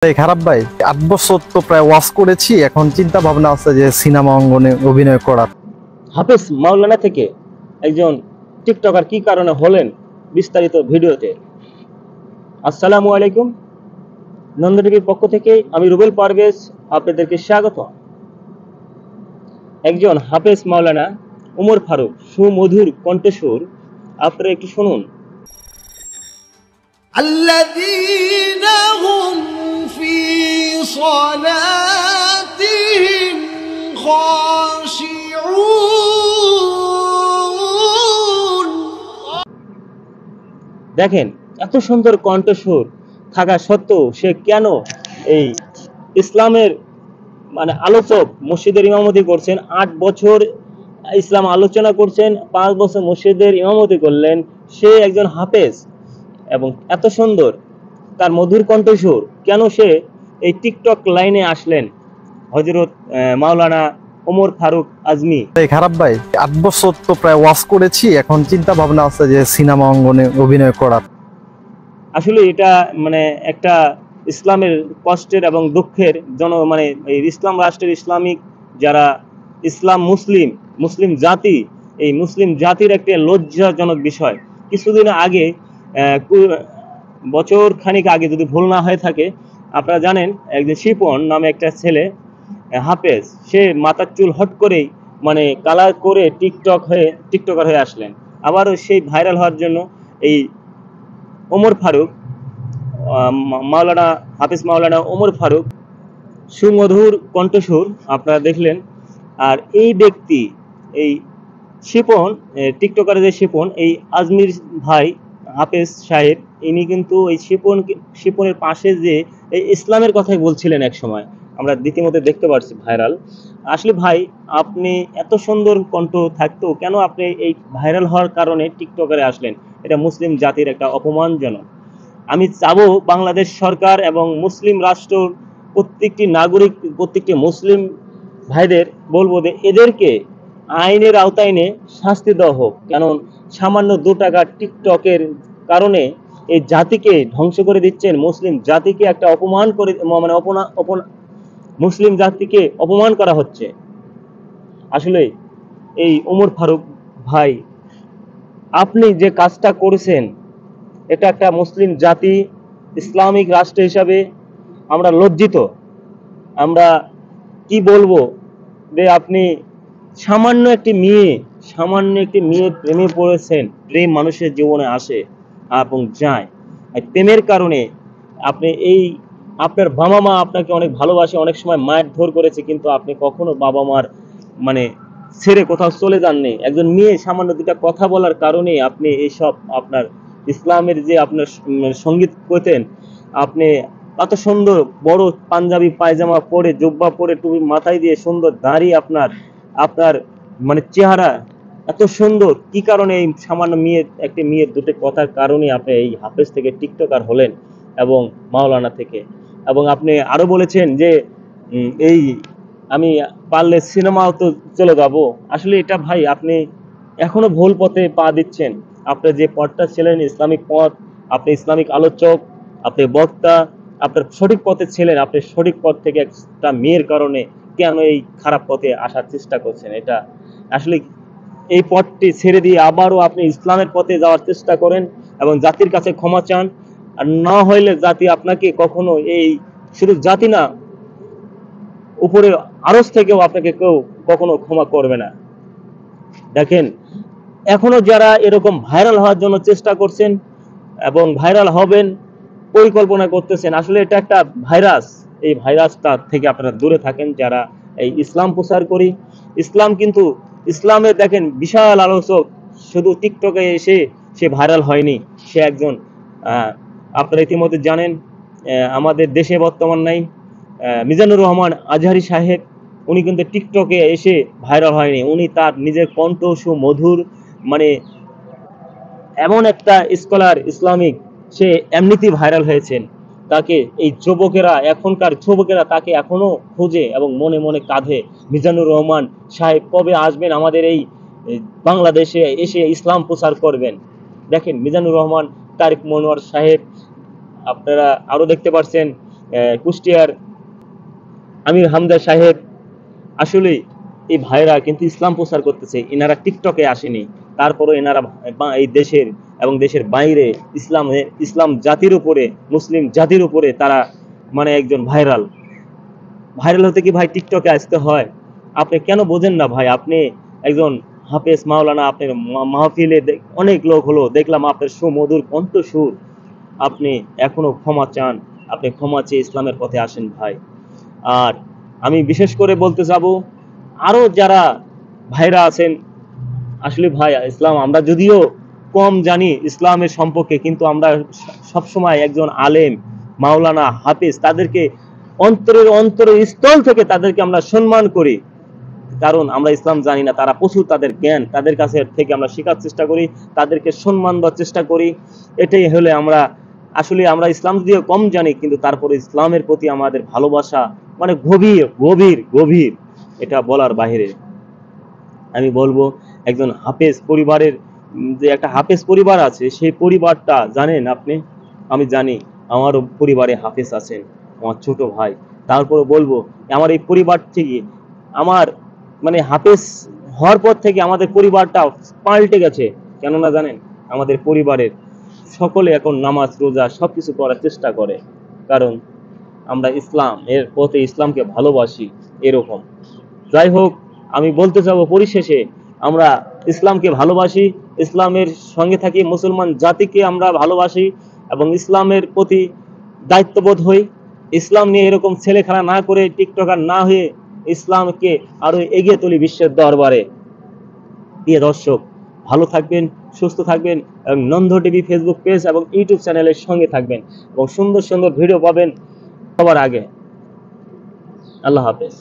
খারাপ ভাই ৮ বছর তো প্রায় ওয়াচ করেছি, এখন চিন্তা ভাবনা আছে যে সিনেমা অঙ্গনে অভিনয় করার। হাফেজ মাওলানা থেকে একজন টিকটকার কি কারণে হলেন, বিস্তারিত ভিডিওতে। আসসালামু আলাইকুম, নন্দ টিভির পক্ষ থেকে আমি রুবেল পারভেজ আপনাদেরকে স্বাগত। একজন হাফেজ মাওলানা ওমর ফারুক সুমধুর কণ্ঠস্বর আপনারা একটু শুনুন। الذين هم في صلاتهم خاشعون। দেখেন, এত সুন্দর কণ্ঠস্বর থাকা সত্ত্বেও সে কেন এই ইসলামের আলোচক, মসজিদের ইমামতি করছেন, ৮ বছর ইসলাম আলোচনা করছেন, 5 বছর মসজিদের ইমামতি করলেন, সে একজন হাফেজ এবং এত সুন্দর তার মধুর কণ্ঠস্বর, কেন সে এই টিকটক লাইনে আসলেন? হযরত মাওলানা ওমর ফারুক আজমি। খারাপ ভাই ৮ বছর তো প্রায় ওয়াচ করেছি, এখন চিন্তা ভাবনা আছে যে সিনেমা অঙ্গনে অভিনয় করার। আসলে এটা একটা ইসলামের কষ্টের এবং দুঃখের এই ইসলাম রাষ্ট্রের ইসলামিক যারা ইসলাম মুসলিম জাতি, এই মুসলিম জাতির একটা লজ্জাজনক বিষয়। কিছুদিন আগে, বছর খানিক আগে যদি ভুল না হয়ে থাকে, আপনারা জানেন একজন শিপন নামে একটা ছেলে হাফেজ, সে মাথার চুল হট করেই কালার করে টিকটকার হয়ে আসলেন। আবারও সেই ভাইরাল হওয়ার জন্য এই ওমর ফারুক মাওলানা হাফেজ মাওলানা ওমর ফারুক সুমধুর কণ্ঠস্বর আপনারা দেখলেন। আর এই ব্যক্তি, এই শিপন টিকটকারের যে শিপন, এই আজমির ভাই হাফেজ সাহেব, ইনি কিন্তু এই শিপনের পাশে যে এই ইসলামের কথাই বলছিলেন এক সময়, আমরা রীতিমতো দেখতে পাচ্ছি ভাইরাল। আসলে ভাই, আপনি এত সুন্দর কণ্ঠ থাকতেও কেন আপনি এই ভাইরাল হওয়ার কারণে টিকটকারে আসলেন? এটা মুসলিম জাতির একটা অপমানজনক। আমি চাবো বাংলাদেশ সরকার এবং মুসলিম রাষ্ট্র প্রত্যেকটি নাগরিক, প্রত্যেকটি মুসলিম ভাইদের বলবো যে এদেরকে আইনের আওতায় এনে শাস্তি দেওয়া হোক। কারণ সামান্য 2 টাকা টিকটকের কারণে এই জাতিকে ধ্বংস করে দিচ্ছেন। মুসলিম জাতিকে একটা অপমান করে, মুসলিম জাতিকে অপমান করা হচ্ছে। আসলে এই ওমর ফারুক ভাই, আপনি যে কাজটা করেছেন, এটা একটা মুসলিম জাতি, ইসলামিক রাষ্ট্র হিসাবে আমরা লজ্জিত। আমরা কি বলবো যে আপনি সামান্য একটি মেয়ে প্রেমে পড়েছেন। প্রেম মানুষের জীবনে আসে এবং যায়, প্রেমের কারণে আপনি আপনার বাবা মা আপনাকে অনেক ভালোবাসে, অনেক সময় মায়ের ধর করেছে, কিন্তু আপনি কখনো বাবা মার ছেড়ে কোথাও চলে যাননি। একজন মেয়ে সামান্য 2টা কথা বলার কারণে আপনি এইসব আপনার ইসলামের যে আপনার সঙ্গীত করতেন, আপনি এত সুন্দর বড় পাঞ্জাবি পায়জামা পরে, জুব্বা পরে, টুপি মাথায় দিয়ে, সুন্দর দাড়ি, আপনার চেহারা এত সুন্দর, কি কারণে এই সামান্য একটি মেয়ের 2টি কথার কারণে আপনি এই হাফেজ থেকে টিকটকার হলেন এবং মাওলানা থেকে? এবং আপনি আরো বলেছেন যে আমি পারলে সিনেমাও তো চলে যাবো। আসলে এটা ভাই, আপনি এখনো ভুল পথে পা দিচ্ছেন। আপনার যে পথটা ছিলেন ইসলামিক পথ, আপনি ইসলামিক আলোচক, আপনি বক্তা, আপনার সঠিক পথে ছিলেন, আপনি সঠিক পথ থেকে একটা মেয়ের কারণে কেন এই খারাপ পথে আসার চেষ্টা করছেন? এটা আসলে এই পথটি ছেড়ে দিয়ে আবারও আপনি ইসলামের পথে যাওয়ার চেষ্টা করেন এবং জাতির কাছে ক্ষমা চান। আর না হইলে জাতি আপনাকে কখনো, এই শুধু জাতি না, উপরে আরশ থেকেও আপনাকে কেউ কখনো ক্ষমা করবে না। দেখেন, এখনো যারা এরকম ভাইরাল হওয়ার জন্য চেষ্টা করছেন এবং ভাইরাল হবেন পরিকল্পনা করতেছেন, আসলে এটা একটা ভাইরাস। এই ভাইরাসটা থেকে আপনারা দূরে থাকেন। যারা এই ইসলাম প্রচার করি, ইসলাম কিন্তু ইসলামের দেখেন বিশাল আলোচক, শুধু টিকটকে এসে সে ভাইরাল হয়নি। সে একজন, আপনারা ইতিমধ্যে জানেন, আমাদের দেশে বর্তমান নাই মিজানুর রহমান আজহারি সাহেব, উনি কিন্তু টিকটকে এসে ভাইরাল হয়নি। উনি তার নিজের কণ্ঠ সুমধুর, এমন একটা স্কলার ইসলামিক, সে এমনিতেই ভাইরাল হয়েছেন। তাকে এই এখনকার যুবকেরা তাকে এখনো খোঁজে এবং মনে মনে কাঁধে। মিজানুর রহমান সাহেব কবে আসবেন আমাদের এই বাংলাদেশে, এসে ইসলাম প্রচার করবেন? দেখেন, মিজানুর রহমান, তারিক মনোয়ার সাহেব, আপনারা আরো দেখতে পাচ্ছেন কুষ্টিয়ার আমির হামজা সাহেব, আসলে এই ভাইরা কিন্তু ইসলাম প্রচার করতেছে, এনারা টিকটকে আসেনি, তারপরে এনারা এই দেশের এবং দেশের বাইরে ইসলাম জাতির উপরে, মুসলিম জাতির উপরে তারা মানে একজন ভাইরাল হতে কি ভাই টিকটকে আসতে হয়? আপনি কেন বোঝেন না ভাই? আপনি একজন হাফেজ মাওলানা, আপনার মাহফিলে অনেক লোক হলো, দেখলাম আপনার সুমধুর কণ্ঠস্বর, আপনি এখনো ক্ষমা চান, আপনি ক্ষমা চেয়ে ইসলামের পথে আসেন ভাই। আর আমি বিশেষ করে বলতে যাব আরো যারা ভাইরা আছেন, আসলে ভাই ইসলাম আমরা যদিও কম জানি ইসলামের সম্পর্কে, কিন্তু আমরা সবসময় একজন আলেম, মাওলানা, হাফেজ তাদেরকে অন্তরের স্থল থেকে তাদেরকে আমরা সম্মান করি, কারণ আমরা ইসলাম জানি না, তারা প্রচুর তাদের জ্ঞান, তাদের কাছে থেকে আমরা শেখার চেষ্টা করি, তাদেরকে সম্মান দেওয়ার চেষ্টা করি। এটাই হলে আমরা ইসলাম যদিও কম জানি, কিন্তু তারপরে ইসলামের প্রতি আমাদের ভালোবাসা মানে গভীর গভীর গভীর, এটা বলার বাইরে। আমি বলবো একজন হাফেজ পরিবারের, যে একটা হাফেজ পরিবার আছে, সেই পরিবারটা জানেন আপনি, আমি জানি আমার পরিবারে হাফেজ আছেন, আমার ছোট ভাই, তারপরে বলবো আমার এই পরিবার থেকে, আমার মানে হাফেজ হওয়ার পর থেকে আমাদের পরিবারটা পাল্টে গেছে। কেননা জানেন, আমাদের পরিবারের সকলে এখন নামাজ রোজা সবকিছু করার চেষ্টা করে, কারণ আমরা ইসলাম এর পথে, ইসলামকে ভালোবাসি এরকম। যাই হোক, আমি বলতে চাবো পরিশেষে আমরা ইসলামকে ভালোবাসি, ইসলামের সঙ্গে থাকি, মুসলমান জাতিকে আমরা ভালোবাসি এবং ইসলামের প্রতি দায়িত্ববোধ হই। ইসলাম নিয়ে এরকম ছেলেখেলা না করে, টিকটকার না হয়ে ইসলামকে আরো এগিয়ে তুলি বিশ্বের দরবারে। প্রিয় দর্শক, ভালো থাকবেন, সুস্থ থাকবেন এবং নন্দ টিভি ফেসবুক পেজ এবং ইউটিউব চ্যানেলের সঙ্গে থাকবেন এবং সুন্দর সুন্দর ভিডিও পাবেন সবার আগে। আল্লাহ হাফেজ।